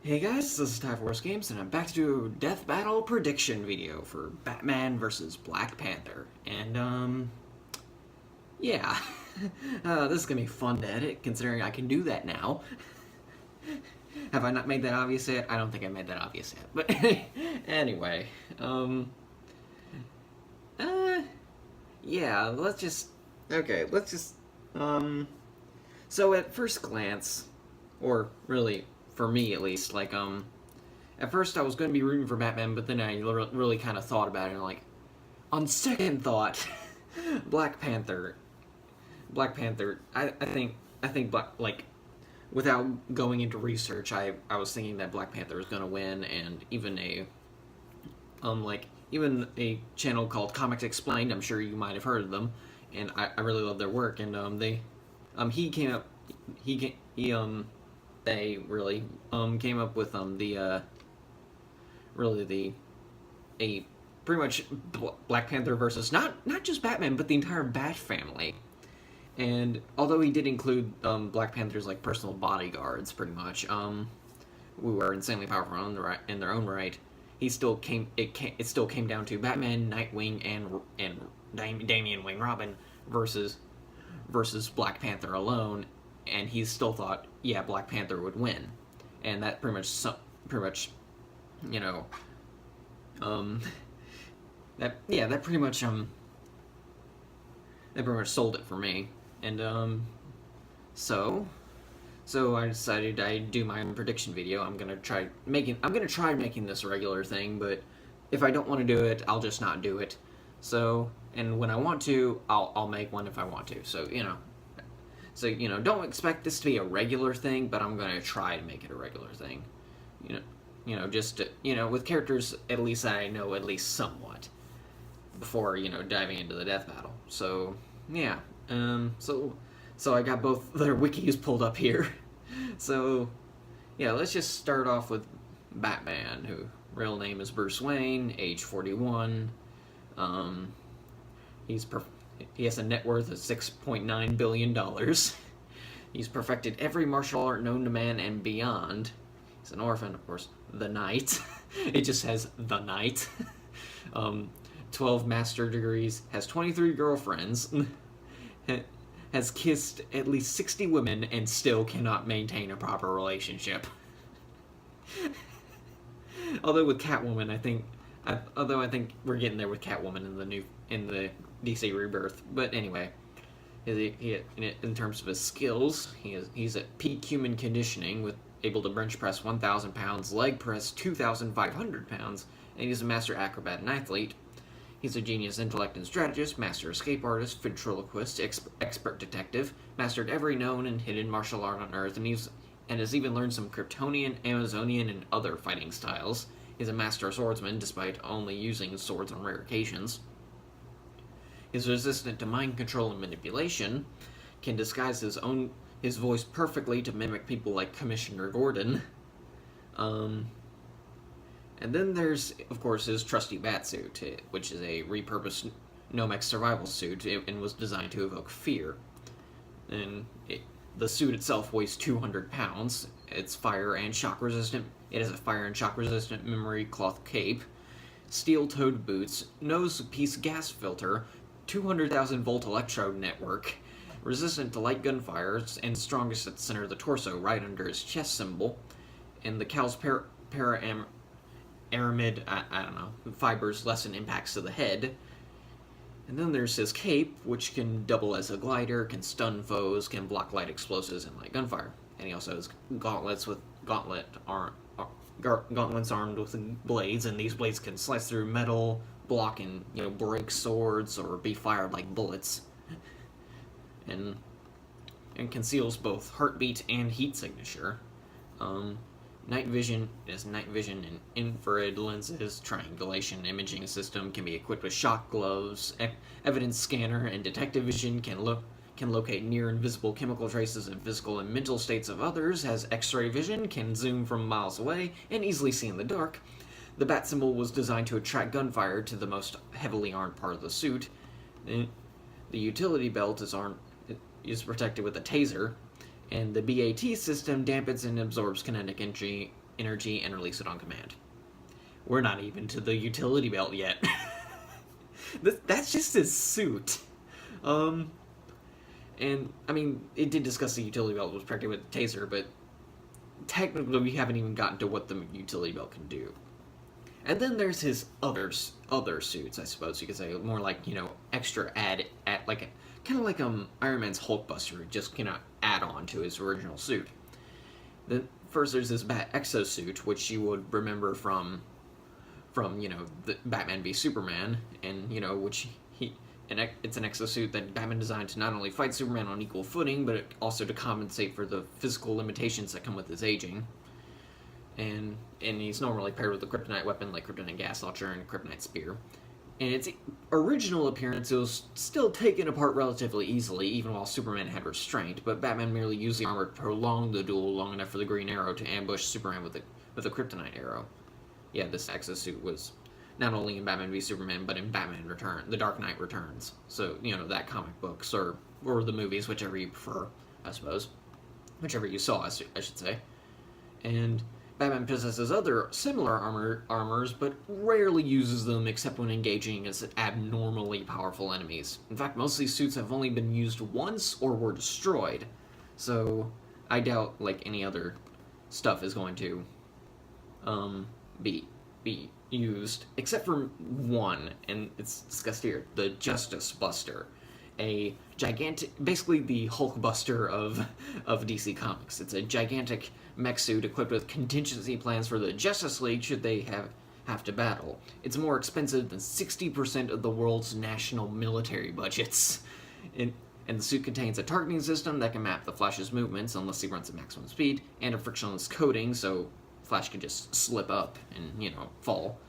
Hey guys, this is Ty Force Games, and I'm back to do a Death Battle prediction video for Batman vs. Black Panther. And, yeah. This is gonna be fun to edit, considering I can do that now. Have I not made that obvious yet? I don't think I made that obvious yet. But anyway, yeah, so at first glance, or really, for me at least, at first I was going to be rooting for Batman, but then I really kind of thought about it, and on second thought, Black Panther, without going into research, I was thinking that Black Panther was going to win, and even a channel called Comics Explained, I'm sure you might have heard of them, and I really love their work, and, they really came up with pretty much Black Panther versus not just Batman but the entire Bat family. And although he did include Black Panther's personal bodyguards, pretty much, who were insanely powerful in their own right, it still came down to Batman, Nightwing, and Damian Wayne Robin versus Black Panther alone. And he still thought, yeah, Black Panther would win, and that pretty much sold it for me. And so I decided I'd do my own prediction video. I'm gonna try making this a regular thing, but if I don't want to do it, I'll just not do it. So, and when I want to, I'll make one if I want to. So don't expect this to be a regular thing, but I'm gonna try to make it a regular thing. With characters at least I know at least somewhat before diving into the death battle. So yeah, so I got both their wikis pulled up here. So yeah, let's just start off with Batman, who real name is Bruce Wayne, age 41. He has a net worth of $6.9 billion. He's perfected every martial art known to man and beyond. He's an orphan, of course. The Knight. It just has The Knight. 12 master degrees. Has 23 girlfriends. Has kissed at least 60 women and still cannot maintain a proper relationship. Although with Catwoman, I think we're getting there with Catwoman in the DC Rebirth. But anyway, in terms of his skills, he's at peak human conditioning, able to bench press 1,000 pounds, leg press 2,500 pounds, and he's a master acrobat and athlete. He's a genius intellect and strategist, master escape artist, ventriloquist, expert detective, mastered every known and hidden martial art on Earth, and has even learned some Kryptonian, Amazonian, and other fighting styles. He's a master swordsman, despite only using swords on rare occasions. He's resistant to mind control and manipulation, can disguise his voice perfectly to mimic people like Commissioner Gordon. And then there's, of course, his trusty batsuit, which is a repurposed Nomex survival suit and was designed to evoke fear. And the suit itself weighs 200 pounds. It's fire and shock resistant. It has a fire and shock resistant memory cloth cape, steel-toed boots, nose-piece gas filter, 200,000 volt electrode network, resistant to light gunfire, and strongest at the center of the torso, right under his chest symbol, and the cowl's aramid, fibers lessen impacts to the head. And then there's his cape, which can double as a glider, can stun foes, can block light explosives and light gunfire. And he also has gauntlets armed with blades, and these blades can slice through metal, block and break swords, or be fired like bullets. And conceals both heartbeat and heat signature. Night vision and infrared lenses, triangulation imaging system, can be equipped with shock gloves, evidence scanner, and detective vision, can locate near invisible chemical traces in physical and mental states of others, has x-ray vision, can zoom from miles away, and easily see in the dark. The bat symbol was designed to attract gunfire to the most heavily armed part of the suit. The utility belt is protected with a taser, and the BAT system dampens and absorbs kinetic energy energy and release it on command. We're not even to the utility belt yet. That's just his suit. And, I mean, it did discuss the utility belt was practically with the taser, but technically we haven't even gotten to what the utility belt can do. And then there's his other suits, I suppose you could say, more like, extra add like kind of like Iron Man's Hulkbuster, just add on to his original suit. Then first there's this exosuit, which you would remember from the Batman v Superman, and which it's an exosuit that Batman designed to not only fight Superman on equal footing, but also to compensate for the physical limitations that come with his aging. And he's normally paired with a kryptonite weapon like kryptonite gas launcher and kryptonite spear. In its original appearance, it was still taken apart relatively easily, even while Superman had restraint, but Batman merely used the armor to prolong the duel long enough for the Green Arrow to ambush Superman with a kryptonite arrow. Yeah, this exosuit was not only in Batman v Superman, but in Batman The Dark Knight Returns. So, that comic books, or the movies, whichever you prefer, I suppose. Whichever you saw, I should say. And Batman possesses other similar armors, but rarely uses them except when engaging against abnormally powerful enemies. In fact, most of these suits have only been used once or were destroyed. So, I doubt, any other stuff is going to, be used, except for one, and it's discussed here, the Justice Buster. A gigantic, basically the Hulk Buster of DC Comics. It's a gigantic mech suit equipped with contingency plans for the Justice League should they have to battle. It's more expensive than 60% of the world's national military budgets. And the suit contains a targeting system that can map the Flash's movements unless he runs at maximum speed, and a frictionless coating so Flash can just slip up and, fall.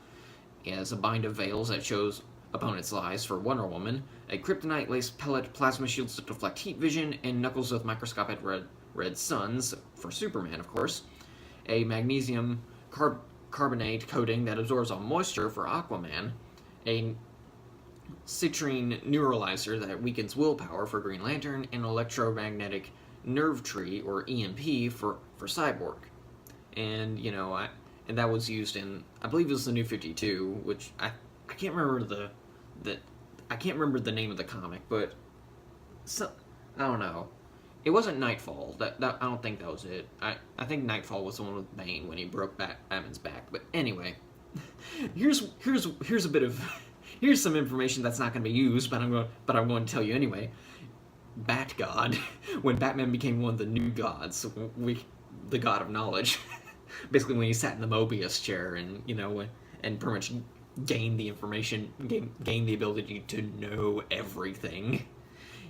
It has a bind of veils that shows opponent's lies for Wonder Woman, a kryptonite-laced pellet plasma shields to deflect heat vision, and knuckles with microscopic red suns for Superman, of course, a magnesium carbonate coating that absorbs all moisture for Aquaman, a citrine neuralizer that weakens willpower for Green Lantern, and electromagnetic nerve tree, or EMP, for Cyborg. And, and that was used in, I believe it was the New 52, which I can't remember the name of the comic, but I don't know. It wasn't Nightfall. That I don't think that was it. I think Nightfall was the one with Bane when he broke Batman's back. But anyway, here's some information that's not going to be used, but I'm going to tell you anyway. Bat God, when Batman became one of the new gods, the god of knowledge. Basically, when he sat in the Mobius chair and and pretty much gained the information, gained the ability to know everything.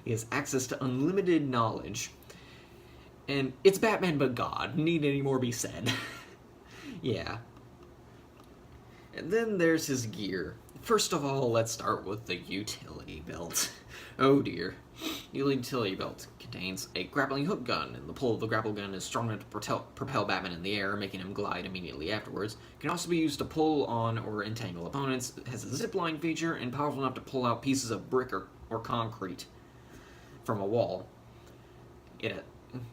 He has access to unlimited knowledge. And it's Batman but God. Need any more be said? Yeah. And then there's his gear. First of all, let's start with the utility belt. Oh dear. The utility belt contains a grappling hook gun, and the pull of the grapple gun is strong enough to propel Batman in the air, making him glide immediately afterwards. It can also be used to pull on or entangle opponents. It has a zipline feature, and powerful enough to pull out pieces of brick or concrete from a wall. The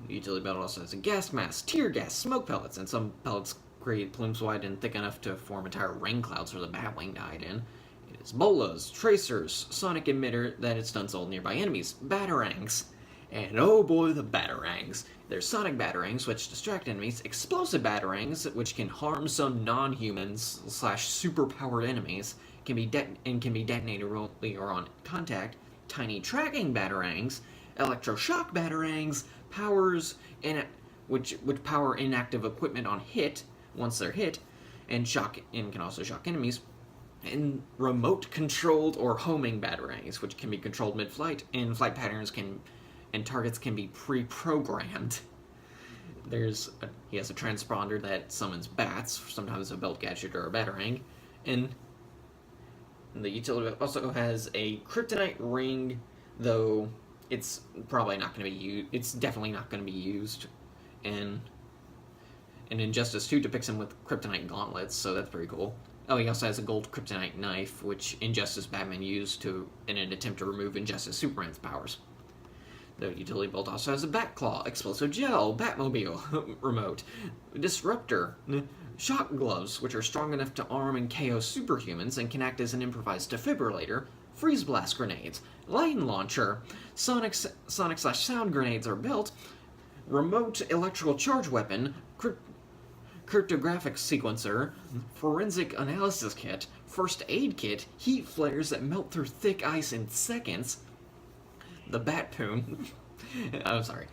utility belt also has a gas mask, tear gas, smoke pellets, and some pellets create plumes wide and thick enough to form entire rain clouds for the Batwing to hide in. It has bolas, tracers, sonic emitter that it stuns all nearby enemies, batarangs, and oh boy, the batarangs. There's sonic batarangs, which distract enemies, explosive batarangs, which can harm some non-humans / superpowered enemies, can be detonated remotely or on contact, tiny tracking batarangs, electroshock batarangs, which power inactive equipment on hit once they're hit, and can also shock enemies, and remote controlled or homing batarangs, which can be controlled mid-flight, and flight patterns and targets can be pre-programmed. He has a transponder that summons bats, sometimes a belt gadget or a batarang, and the utility also has a kryptonite ring, though it's probably not going to be used. It's definitely not going to be used, and Injustice 2 depicts him with kryptonite gauntlets, so that's pretty cool. Oh, he also has a gold kryptonite knife, which Injustice Batman used in an attempt to remove Injustice Superman's powers. The utility belt also has a Batclaw, explosive gel, Batmobile remote, disruptor, shock gloves, which are strong enough to arm and KO superhumans and can act as an improvised defibrillator, freeze blast grenades, lightning launcher, sonic/sound grenades are built, remote electrical charge weapon, cryptographic sequencer, forensic analysis kit, first aid kit, heat flares that melt through thick ice in seconds, the Batpoon. I'm sorry,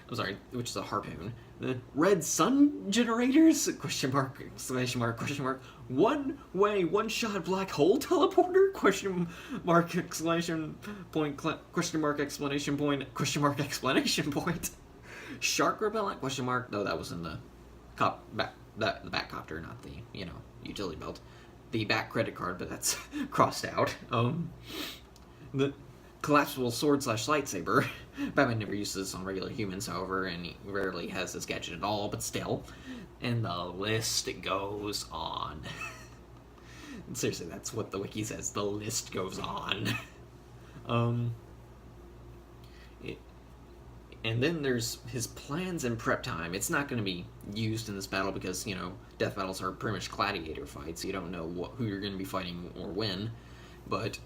which is a harpoon. The red sun generators? Question mark, exclamation mark, question mark. One way, one shot black hole teleporter? Question mark, exclamation point, question mark, explanation point, question mark, explanation point. Shark repellent? Question mark. No, that was in the the Batcopter, not the, utility belt. The Bat credit card, but that's crossed out. The collapsible sword/lightsaber. Batman never uses this on regular humans, however, and he rarely has this gadget at all, but still. And the list goes on. Seriously, that's what the wiki says. The list goes on. And then there's his plans and prep time. It's not going to be used in this battle because, death battles are pretty much gladiator fights. You don't know who you're going to be fighting or when. But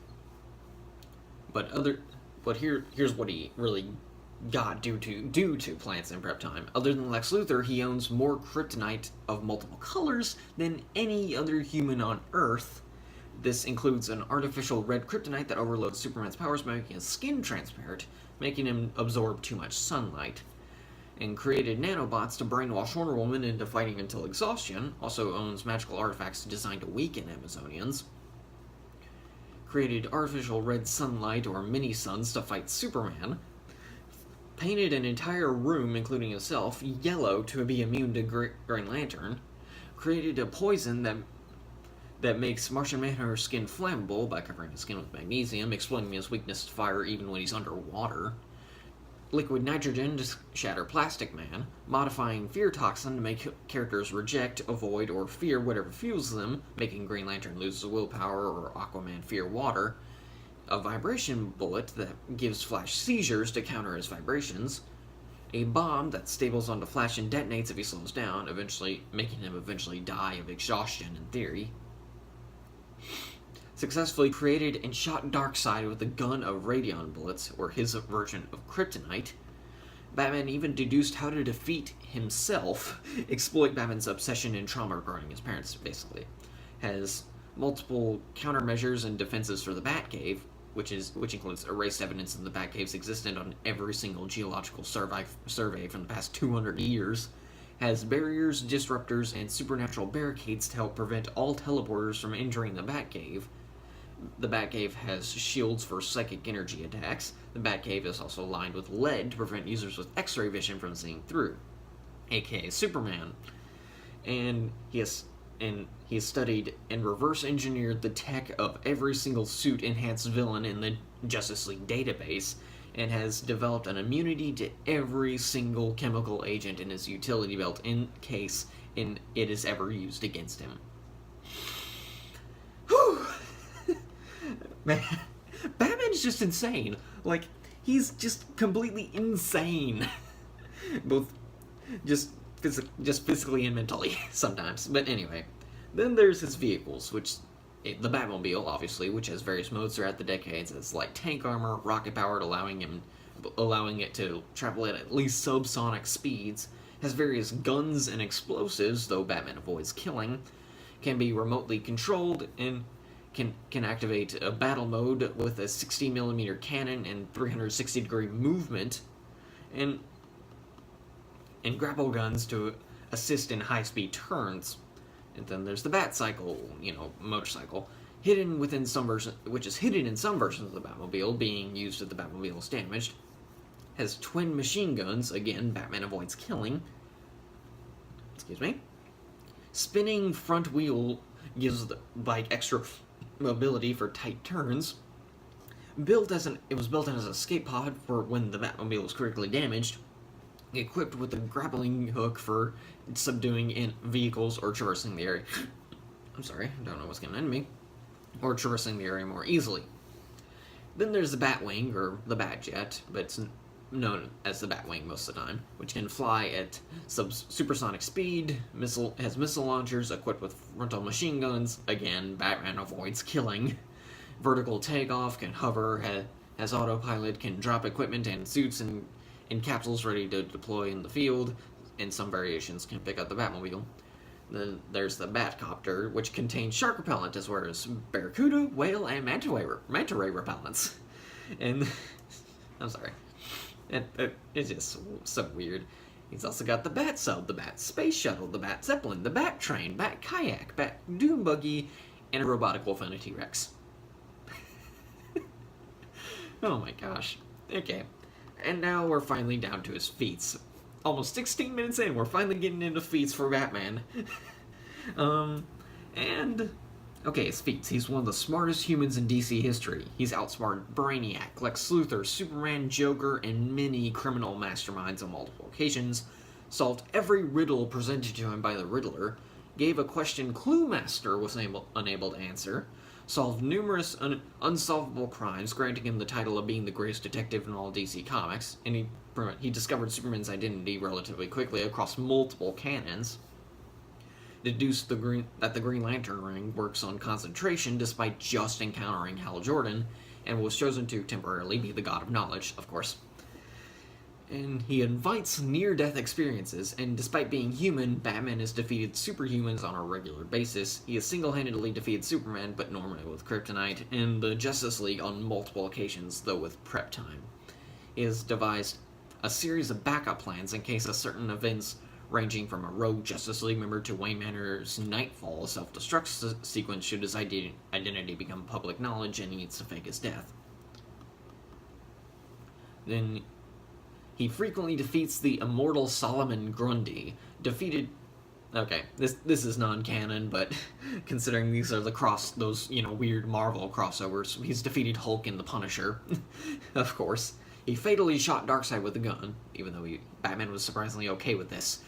here's what he really got due to plans and prep time. Other than Lex Luthor, he owns more kryptonite of multiple colors than any other human on Earth. This includes an artificial red kryptonite that overloads Superman's powers, making his skin transparent, making him absorb too much sunlight, and created nanobots to brainwash Wonder Woman into fighting until exhaustion. Also owns magical artifacts designed to weaken Amazonians. Created artificial red sunlight or mini-suns to fight Superman. Painted an entire room, including himself, yellow to be immune to Green Lantern. Created a poison that makes Martian Manhunter's skin flammable by covering his skin with magnesium, exploiting his weakness to fire even when he's underwater. Liquid nitrogen to shatter Plastic Man, modifying fear toxin to make characters reject, avoid, or fear whatever fuels them, making Green Lantern lose his willpower or Aquaman fear water. A vibration bullet that gives Flash seizures to counter his vibrations. A bomb that stables onto Flash and detonates if he slows down, making him eventually die of exhaustion in theory. Successfully created and shot Darkseid with a gun of radion bullets, or his version of kryptonite. Batman even deduced how to defeat himself, exploit Batman's obsession and trauma regarding his parents, basically. Has multiple countermeasures and defenses for the Batcave, which includes erased evidence that the Batcave's existed on every single geological survey from the past 200 years. Has barriers, disruptors, and supernatural barricades to help prevent all teleporters from entering the Batcave. The Batcave has shields for psychic energy attacks. The Batcave is also lined with lead to prevent users with X-ray vision from seeing through, aka Superman. And he has studied and reverse engineered the tech of every single suit-enhanced villain in the Justice League database, and has developed an immunity to every single chemical agent in his utility belt in case it is ever used against him. Whew! Man, Batman's just insane. Like, he's just completely insane. Both just physically and mentally sometimes. But anyway, then there's his vehicles, the Batmobile, obviously, which has various modes throughout the decades. It's like tank armor, rocket-powered, allowing it to travel at least subsonic speeds. Has various guns and explosives, though Batman avoids killing. Can be remotely controlled, and can activate a battle mode with a 60mm cannon and 360-degree movement, and grapple guns to assist in high-speed turns. And then there's the Batcycle, motorcycle, which is hidden in some versions of the Batmobile, being used if the Batmobile is damaged. Has twin machine guns, again, Batman avoids killing. Excuse me. Spinning front wheel gives the bike extra mobility for tight turns. It was built as an escape pod for when the Batmobile was critically damaged. Equipped with a grappling hook for subduing in vehicles or traversing the area. I'm sorry, I don't know what's getting into me. Or traversing the area more easily. Then there's the Batwing, or the Batjet, but known as the Batwing most of the time, which can fly at supersonic speed, has missile launchers equipped with frontal machine guns. Again, Batman avoids killing. Vertical takeoff, can hover, has autopilot, can drop equipment and suits in capsules ready to deploy in the field, and some variations can pick up the Batmobile. Then there's the Batcopter, which contains shark repellent as well as barracuda, whale, and manta ray repellents. And I'm sorry, it's just so weird. He's also got the Bat Cell, the Bat Space Shuttle, the Bat Zeppelin, the Bat Train, Bat Kayak, Bat Dune Buggy, and a robotic wolf and a T-Rex. Oh my gosh. Okay. And now we're finally down to his feats. Almost 16 minutes in, we're finally getting into feats for Batman. Okay, his feats. He's one of the smartest humans in DC history. He's outsmarted Brainiac, Lex Luthor, Superman, Joker, and many criminal masterminds on multiple occasions, solved every riddle presented to him by the Riddler, gave a question Clue Master was unable to answer, solved numerous unsolvable crimes, granting him the title of being the greatest detective in all DC Comics, and he discovered Superman's identity relatively quickly across multiple canons, deduced that the Green Lantern ring works on concentration despite just encountering Hal Jordan, and was chosen to temporarily be the God of Knowledge, of course. And he invites near-death experiences, and despite being human, Batman has defeated superhumans on a regular basis. He has single-handedly defeated Superman, but normally with kryptonite, and the Justice League on multiple occasions, though with prep time. He has devised a series of backup plans in case of certain events, ranging from a rogue Justice League member to Wayne Manor's Nightfall self-destruct sequence should his identity become public knowledge and he needs to fake his death. Then he frequently defeats the immortal Solomon Grundy. Okay, this is non-canon, but considering these are those weird Marvel crossovers, he's defeated Hulk and the Punisher, of course. He fatally shot Darkseid with a gun, even though Batman was surprisingly okay with this.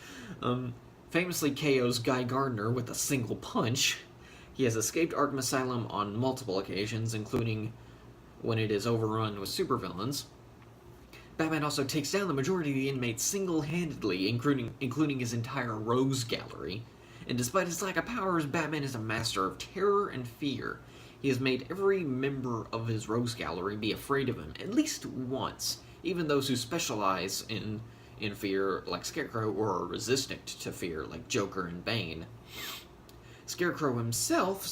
Famously KOs Guy Gardner with a single punch. He has escaped Arkham Asylum on multiple occasions, including when it is overrun with supervillains. Batman also takes down the majority of the inmates single-handedly, including his entire Rogues Gallery. And despite his lack of powers, Batman is a master of terror and fear. He has made every member of his Rogues Gallery be afraid of him, at least once, even those who specialize in fear, like Scarecrow, or are resistant to fear, like Joker and Bane. Scarecrow himself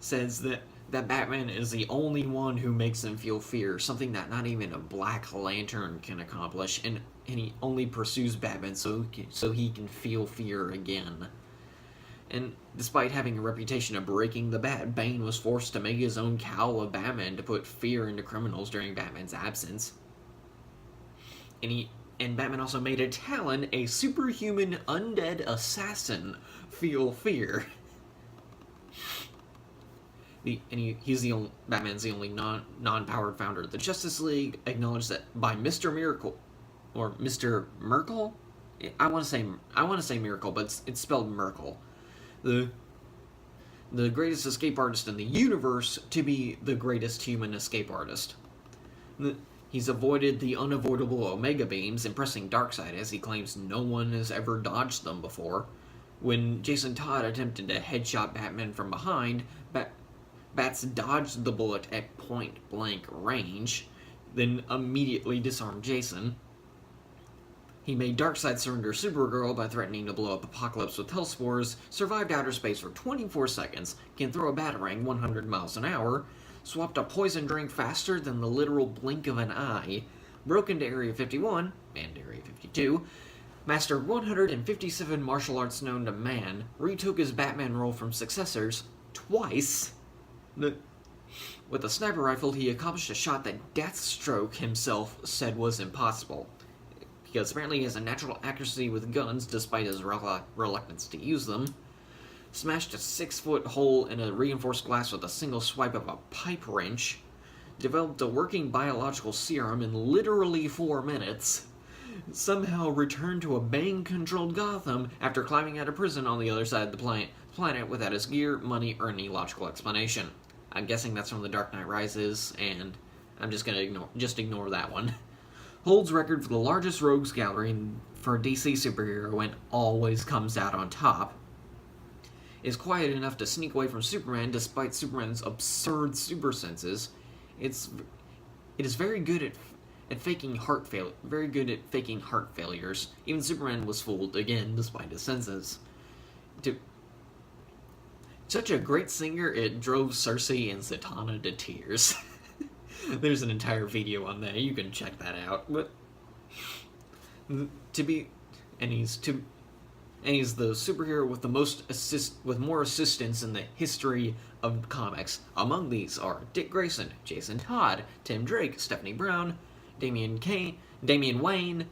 says that Batman is the only one who makes him feel fear, something that not even a Black Lantern can accomplish, and he only pursues Batman so he can feel fear again. And despite having a reputation of breaking the bat, Bane was forced to make his own cowl of Batman to put fear into criminals during Batman's absence. And Batman also made a Talon, a superhuman undead assassin, feel fear. Batman's the only non-powered founder of the Justice League, acknowledged that by Mr. Miracle, or Mr. Merkel? I want to say Miracle, but it's spelled Merkel. The greatest escape artist in the universe to be the greatest human escape artist. He's avoided the unavoidable Omega beams, impressing Darkseid as he claims no one has ever dodged them before. When Jason Todd attempted to headshot Batman from behind, Bats dodged the bullet at point-blank range, then immediately disarmed Jason. He made Darkseid surrender Supergirl by threatening to blow up Apocalypse with Hellspores, survived outer space for 24 seconds, can throw a batarang 100 miles an hour, swapped a poison drink faster than the literal blink of an eye, broke into Area 51, and Area 52, mastered 157 martial arts known to man, retook his Batman role from successors twice. With a sniper rifle, he accomplished a shot that Deathstroke himself said was impossible, because apparently he has a natural accuracy with guns despite his reluctance to use them. Smashed a 6-foot hole in a reinforced glass with a single swipe of a pipe wrench. Developed a working biological serum in literally 4 minutes. Somehow returned to a Bane-controlled Gotham after climbing out of prison on the other side of the planet without his gear, money, or any logical explanation. I'm guessing that's from The Dark Knight Rises, and I'm just gonna ignore that one. holds record for the largest rogues gallery for a DC superhero and always comes out on top, is quiet enough to sneak away from Superman despite Superman's absurd super senses. It is very good at faking very good at faking heart failures. Even Superman was fooled again despite his senses. Such a great singer, it drove Cersei and Zatanna to tears. There's an entire video on that. You can check that out. But he's the superhero with the with more assistants in the history of comics. Among these are Dick Grayson, Jason Todd, Tim Drake, Stephanie Brown, Damian Wayne,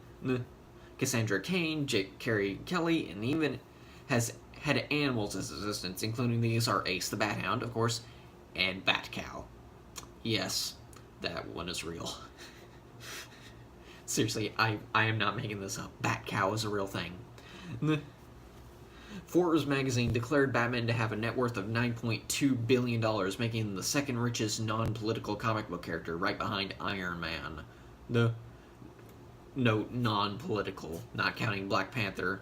Cassandra Cain, Carrie Kelly, and even has had animals as assistants, including these are Ace the Bat Hound, of course, and Bat Cow. Yes, that one is real. Seriously, I am not making this up. Bat Cow is a real thing. Forbes magazine declared Batman to have a net worth of $9.2 billion, making him the second richest non-political comic book character, right behind Iron Man. No, non-political, not counting Black Panther.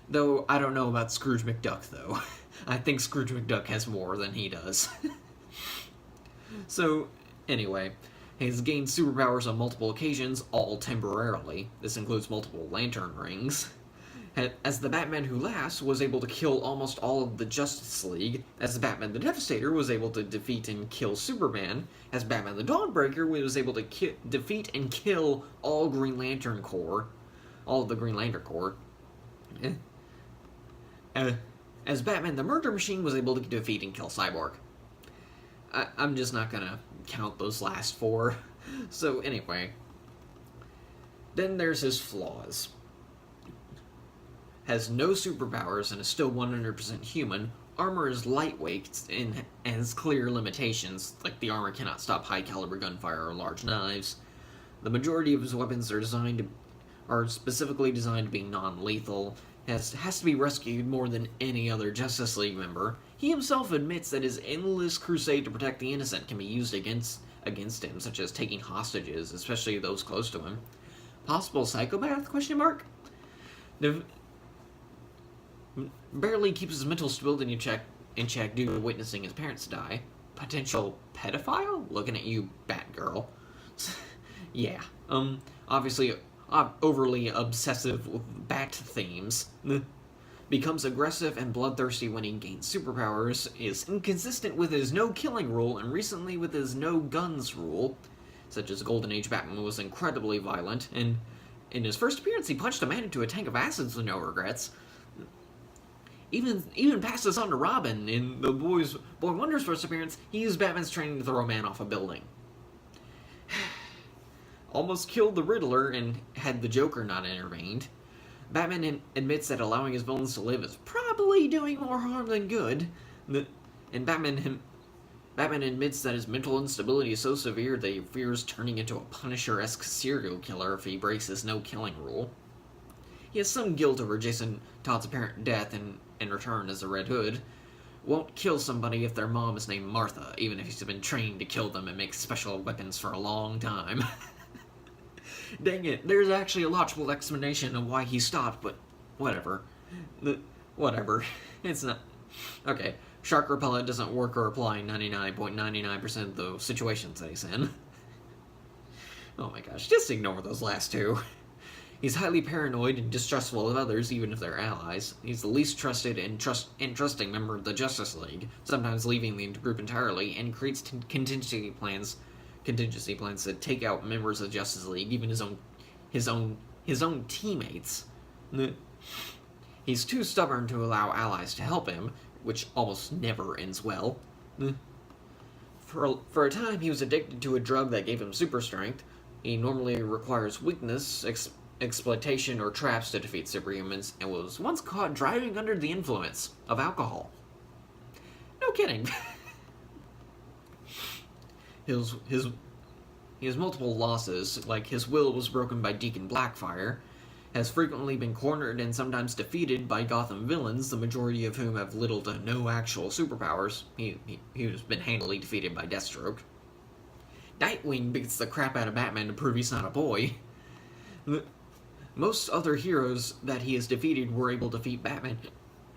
Though, I don't know about Scrooge McDuck, though. I think Scrooge McDuck has more than he does. So, anyway, he's gained superpowers on multiple occasions, all temporarily. This includes multiple lantern rings. As the Batman Who Laughs was able to kill almost all of the Justice League, as the Batman the Devastator was able to defeat and kill Superman, as Batman the Dawnbreaker was able to defeat and kill all of the Green Lantern Corps, as Batman the Murder Machine was able to defeat and kill Cyborg. I'm just not gonna count those last four. So anyway, then there's his flaws. Has no superpowers and is still 100% human. Armor is lightweight and has clear limitations, like the armor cannot stop high-caliber gunfire or large knives. The majority of his weapons are specifically designed to be non-lethal. Has to be rescued more than any other Justice League member. He himself admits that his endless crusade to protect the innocent can be used against him, such as taking hostages, especially those close to him. Possible psychopath? ? Barely keeps his mental stability in check due to witnessing his parents die. Potential pedophile? Looking at you, Batgirl. Yeah. Obviously, overly obsessive with bat themes. Becomes aggressive and bloodthirsty when he gains superpowers. Is inconsistent with his no-killing rule and recently with his no-guns rule. Such as Golden Age Batman was incredibly violent, and in his first appearance he punched a man into a tank of acids with no regrets. Even passed this on to Robin. In the Boy Wonder's first appearance, he used Batman's training to throw a man off a building. Almost killed the Riddler and had the Joker not intervened. Batman admits that allowing his villains to live is probably doing more harm than good. And Batman admits that his mental instability is so severe that he fears turning into a Punisher-esque serial killer if he breaks his no-killing rule. He has some guilt over Jason Todd's apparent death and return as the Red Hood. Won't kill somebody if their mom is named Martha, even if he's been trained to kill them and make special weapons for a long time. Dang it, there's actually a logical explanation of why he stopped, but whatever. Whatever. It's not... Okay, shark repellent doesn't work or apply in 99.99% of the situations that he's in. Oh my gosh, just ignore those last two. He's highly paranoid and distrustful of others, even if they're allies. He's the least trusted and trusting member of the Justice League, sometimes leaving the group entirely, and creates contingency plans to take out members of the Justice League, even his own teammates. He's too stubborn to allow allies to help him, which almost never ends well. For a time, he was addicted to a drug that gave him super strength. He normally requires weakness, exploitation, or traps to defeat superhumans, and was once caught driving under the influence of alcohol. No kidding. He has multiple losses, like his will was broken by Deacon Blackfire, has frequently been cornered and sometimes defeated by Gotham villains, the majority of whom have little to no actual superpowers. He has been handily defeated by Deathstroke. Nightwing beats the crap out of Batman to prove he's not a boy. Most other heroes that he has defeated were able to defeat Batman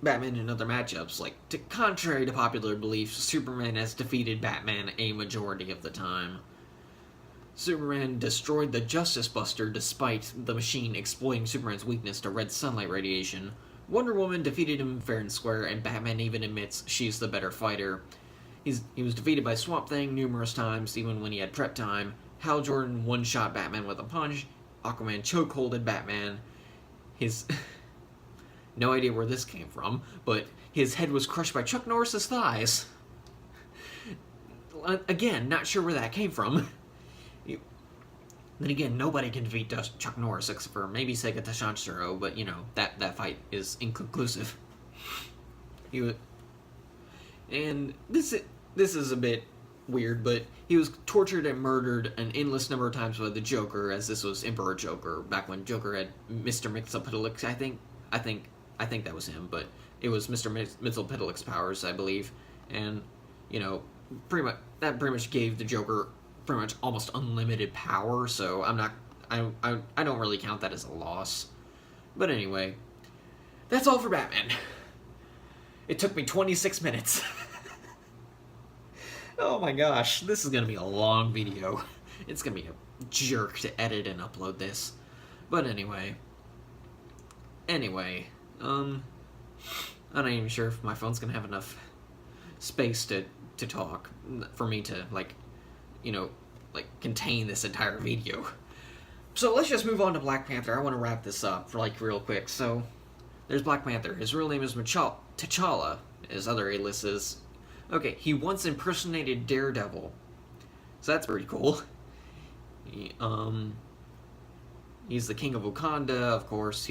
in other matchups. Like, contrary to popular belief, Superman has defeated Batman a majority of the time. Superman destroyed the Justice Buster despite the machine exploiting Superman's weakness to red sunlight radiation. Wonder Woman defeated him fair and square, and Batman even admits she's the better fighter. He was defeated by Swamp Thing numerous times, even when he had prep time. Hal Jordan one-shot Batman with a punch. Aquaman chokeholded Batman. His... no idea where this came from, but his head was crushed by Chuck Norris's thighs. Again, not sure where that came from. Then again, nobody can defeat Chuck Norris except for maybe Sega Tashanshiro, but that fight is inconclusive. And this is a bit weird, but he was tortured and murdered an endless number of times by the Joker, as this was Emperor Joker, back when Joker had Mr. Mxyzptlk, I think that was him, but it was Mr. Mxyzptlk's powers, I believe, and pretty much gave the Joker pretty much almost unlimited power, so I don't really count that as a loss. But anyway, that's all for Batman. It took me 26 minutes. Oh my gosh, this is gonna be a long video. It's gonna be a jerk to edit and upload this. But anyway, I'm not even sure if my phone's gonna have enough space to talk for me to contain this entire video. So let's just move on to Black Panther. I want to wrap this up real quick. So there's Black Panther. His real name is T'Challa. His other alias is... okay, he once impersonated Daredevil. So that's pretty cool. He's the king of Wakanda, of course.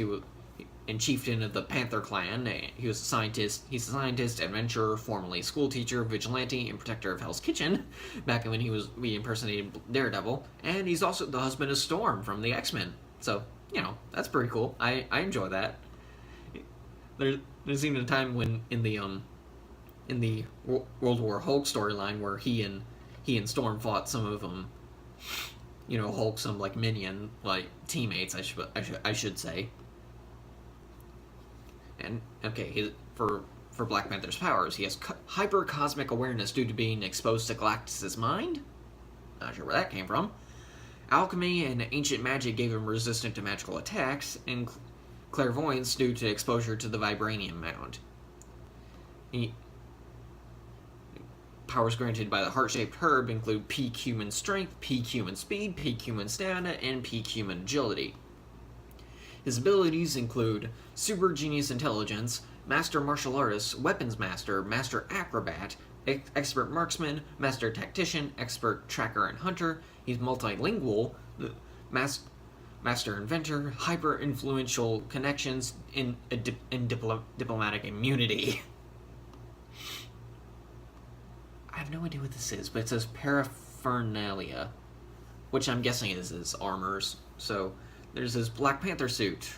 And chieftain of the Panther clan. He was a scientist. He's a scientist, adventurer, formerly schoolteacher, vigilante, and protector of Hell's Kitchen, back when he impersonated Daredevil. And he's also the husband of Storm from the X-Men. So, that's pretty cool. I enjoy that. There's even a time when in the World War Hulk storyline where he and Storm fought some of Hulk's minion teammates. I should say. And okay, for Black Panther's powers, he has hyper cosmic awareness due to being exposed to Galactus' mind. Not sure where that came from. Alchemy and ancient magic gave him resistance to magical attacks, and clairvoyance due to exposure to the vibranium mound. Powers granted by the heart-shaped herb include peak human strength, peak human speed, peak human stamina, and peak human agility. His abilities include Super Genius Intelligence, Master Martial Artist, Weapons Master, Master Acrobat, Expert Marksman, Master Tactician, Expert Tracker and Hunter. He's multilingual, Master Inventor, Hyper-Influential Connections, and Diplomatic Immunity. I have no idea what this is, but it says Paraphernalia, which I'm guessing is his armors. So... there's his Black Panther suit,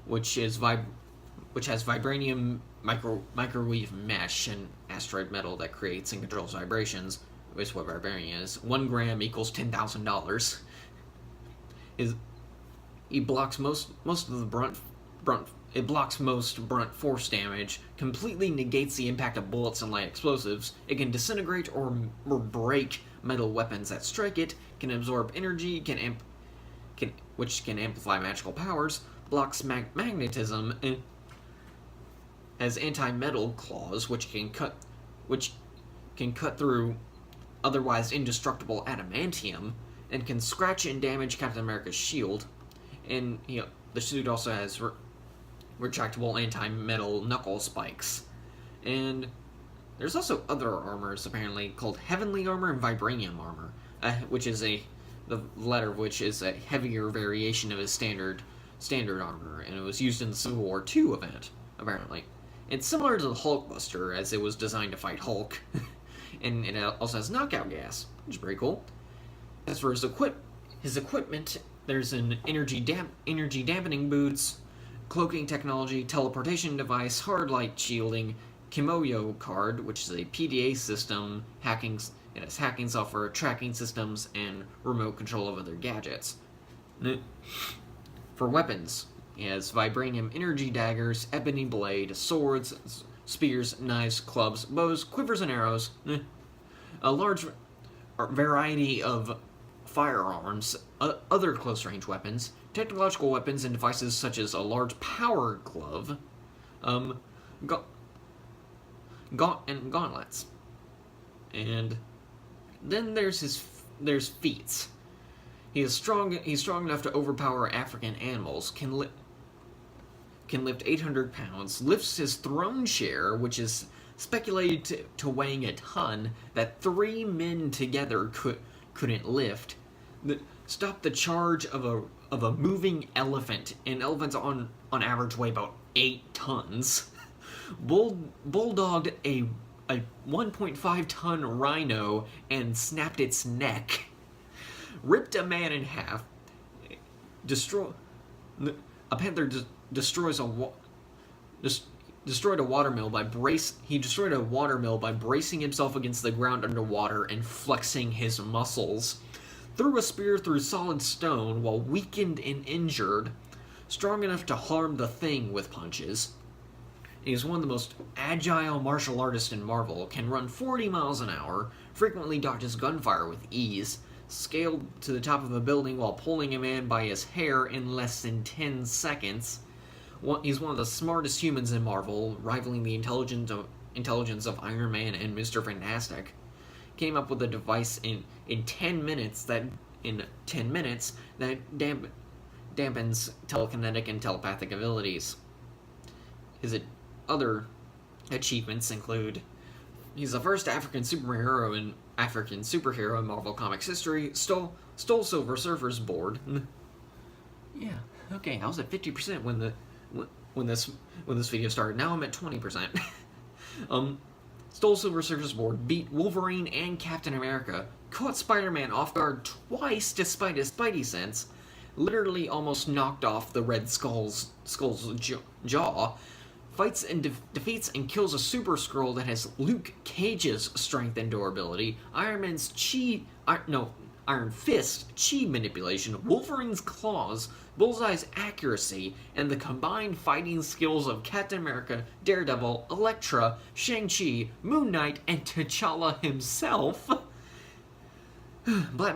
which has vibranium microwave mesh and asteroid metal that creates and controls vibrations, which is what vibranium is. 1 gram equals $10,000. He blocks most of the brunt. It blocks most brunt force damage, completely negates the impact of bullets and light explosives. It can disintegrate or break metal weapons that strike it. Can absorb energy. Which can amplify magical powers, blocks magnetism, and has anti-metal claws, which can cut through otherwise indestructible adamantium, and can scratch and damage Captain America's shield. And the suit also has retractable anti-metal knuckle spikes. And there's also other armors apparently called Heavenly Armor and Vibranium Armor, which is the latter of which is a heavier variation of his standard armor, and it was used in the Civil War II event, apparently. It's similar to the Hulkbuster, as it was designed to fight Hulk, and it also has knockout gas, which is pretty cool. As for his equipment, there's an energy dampening boots, cloaking technology, teleportation device, hard light shielding, Kimoyo card, which is a PDA system, it has hacking software, tracking systems, and remote control of other gadgets. For weapons, he has vibranium energy daggers, ebony blade, swords, spears, knives, clubs, bows, quivers, and arrows. A large variety of firearms, other close-range weapons, technological weapons, and devices such as a large power glove, and gauntlets. And then there's feats. He's strong enough to overpower African animals. Can lift 800 pounds. Lifts his throne share, which is speculated to weighing a ton, that 3 men together couldn't lift. Stop the charge of a moving elephant, and elephants on average weigh about 8 tons. Bulldogged a 1.5 ton rhino and snapped its neck. Ripped a man in half. A panther destroyed a watermill by bracing himself against the ground underwater and flexing his muscles. Threw a spear through solid stone while weakened and injured, strong enough to harm the Thing with punches. He is one of the most agile martial artists in Marvel, can run 40 miles an hour, frequently dodges gunfire with ease, scaled to the top of a building while pulling a man by his hair in less than 10 seconds. He's one of the smartest humans in Marvel, rivaling the intelligence of Iron Man and Mr. Fantastic. Came up with a device in 10 minutes that dampens telekinetic and telepathic abilities. His other achievements include: he's the first African superhero in Marvel Comics history. Stole Silver Surfer's board. Yeah, okay, I was at 50% when this video started. Now I'm at 20%. Stole Silver Surfer's board, beat Wolverine and Captain America, caught Spider-Man off guard twice despite his Spidey sense, literally almost knocked off the Red Skull's jaw, fights and defeats and kills a Super Skrull that has Luke Cage's strength and durability, Iron Fist chi manipulation, Wolverine's claws, Bullseye's accuracy, and the combined fighting skills of Captain America, Daredevil, Elektra, Shang-Chi, Moon Knight, and T'Challa himself. Black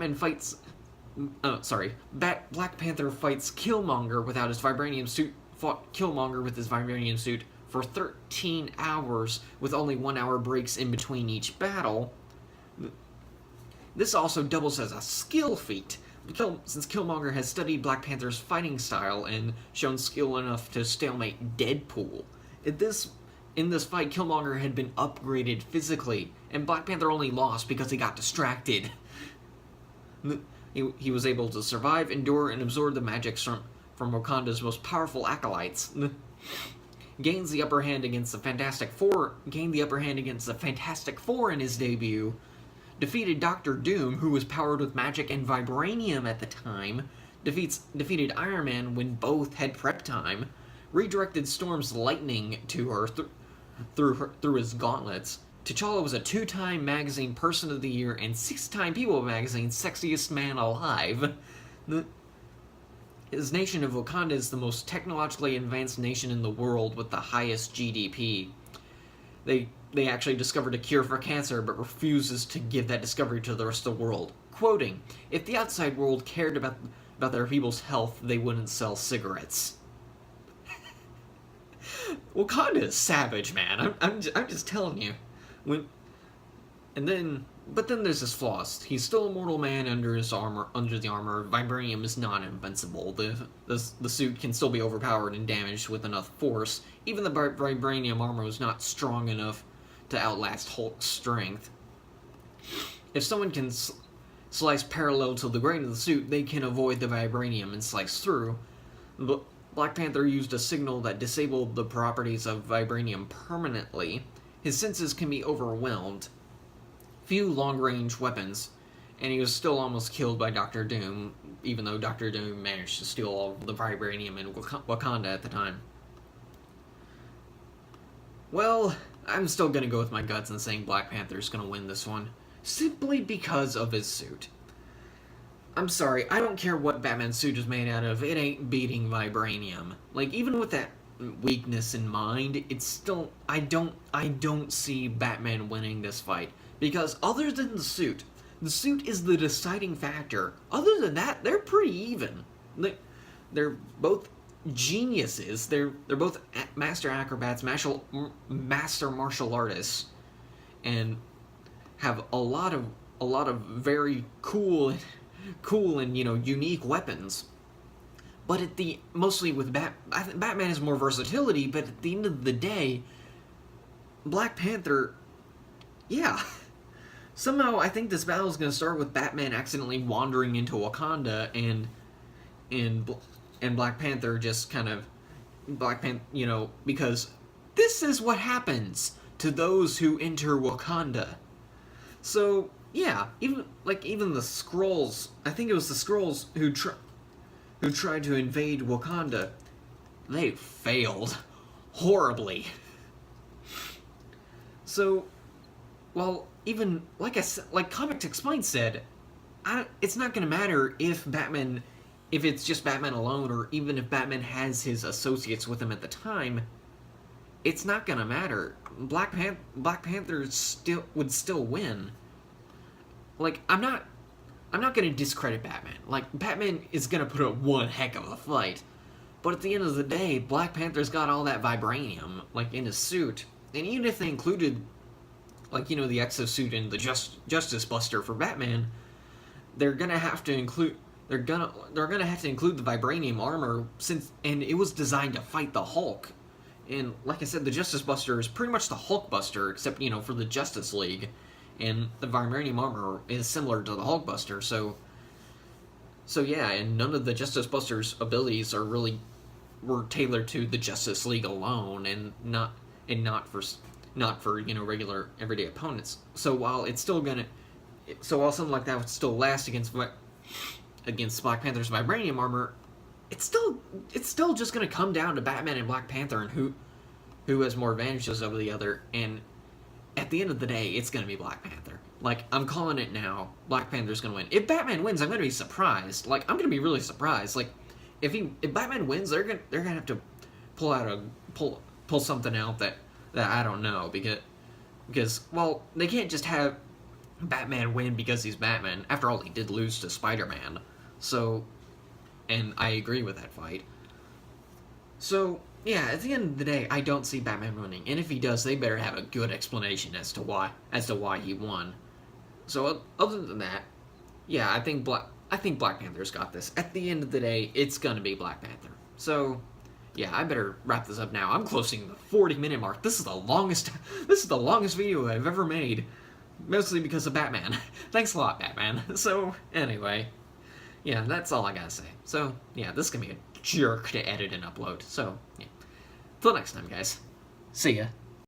Panther fights Killmonger without his vibranium suit. Fought Killmonger with his vibranium suit for 13 hours, with only 1 hour breaks in between each battle. This also doubles as a skill feat, since Killmonger has studied Black Panther's fighting style and shown skill enough to stalemate Deadpool. In this fight, Killmonger had been upgraded physically, and Black Panther only lost because he got distracted. He was able to survive, endure, and absorb the magics from Wakanda's most powerful acolytes. Gained the upper hand against the Fantastic Four in his debut. Defeated Doctor Doom, who was powered with magic and vibranium at the time. Defeated Iron Man when both had prep time. Redirected Storm's lightning to her through his gauntlets. T'Challa was a 2-time magazine Person of the Year and 6-time People magazine Sexiest Man Alive. His nation of Wakanda is the most technologically advanced nation in the world with the highest GDP. They actually discovered a cure for cancer, but refuses to give that discovery to the rest of the world. Quoting, "If the outside world cared about their people's health, they wouldn't sell cigarettes." Wakanda is savage, man. I'm just telling you. But then there's his flaws. He's still a mortal man under the armor. Vibranium is not invincible. The suit can still be overpowered and damaged with enough force. Even the vibranium armor is not strong enough to outlast Hulk's strength. If someone can slice parallel to the grain of the suit, they can avoid the vibranium and slice through. Black Panther used a signal that disabled the properties of vibranium permanently. His senses can be overwhelmed. Few long-range weapons, and he was still almost killed by Doctor Doom, even though Doctor Doom managed to steal all the vibranium in Wakanda at the time. Well, I'm still gonna go with my guts and saying Black Panther's gonna win this one, simply because of his suit. I'm sorry, I don't care what Batman's suit is made out of, it ain't beating vibranium. Like, even with that weakness in mind, it's still, I don't see Batman winning this fight. Because other than the suit is the deciding factor. Other than that, they're pretty even. They're both geniuses. They're both master acrobats, master martial artists, and have a lot of very cool and unique weapons. But mostly with I think Batman has more versatility. But at the end of the day, Black Panther, yeah. Somehow, I think this battle is going to start with Batman accidentally wandering into Wakanda, and Black Panther just kind of because this is what happens to those who enter Wakanda. So yeah, even the Skrulls, I think it was the Skrulls who tried to invade Wakanda, they failed horribly. So, well, even like Comic Explained said, it's not going to matter if it's just Batman alone, or even if Batman has his associates with him at the time. It's not going to matter. Black Panther would still win. Like, I'm not going to discredit Batman. Like, Batman is going to put up one heck of a fight. But at the end of the day, Black Panther's got all that vibranium, like, in his suit. And even if they included, like, the exosuit and the Justice Buster for Batman, they're gonna have to include the vibranium armor, and it was designed to fight the Hulk. And like I said, the Justice Buster is pretty much the Hulk Buster, except for the Justice League. And the vibranium armor is similar to the Hulk Buster, so yeah, and none of the Justice Buster's abilities were tailored to the Justice League alone, and not for regular everyday opponents. So while something like that would still last against Black Panther's vibranium armor, it's still just gonna come down to Batman and Black Panther and who has more advantages over the other. And at the end of the day, it's gonna be Black Panther. Like, I'm calling it now. Black Panther's gonna win. If Batman wins, I'm gonna be surprised. Like, I'm gonna be really surprised. Like, if Batman wins, they're gonna have to pull something out that I don't know, because well, they can't just have Batman win because he's Batman. After all, he did lose to Spider-Man. So, and I agree with that fight. So, yeah, at the end of the day, I don't see Batman winning. And if he does, they better have a good explanation as to why he won. So, other than that, yeah, I think Black Panther's got this. At the end of the day, it's gonna be Black Panther. So, yeah, I better wrap this up now. I'm closing the 40-minute mark. This is the longest video I've ever made. Mostly because of Batman. Thanks a lot, Batman. So, anyway, yeah, that's all I gotta say. So, yeah, this is gonna be a jerk to edit and upload. So, yeah. Till next time, guys. See ya.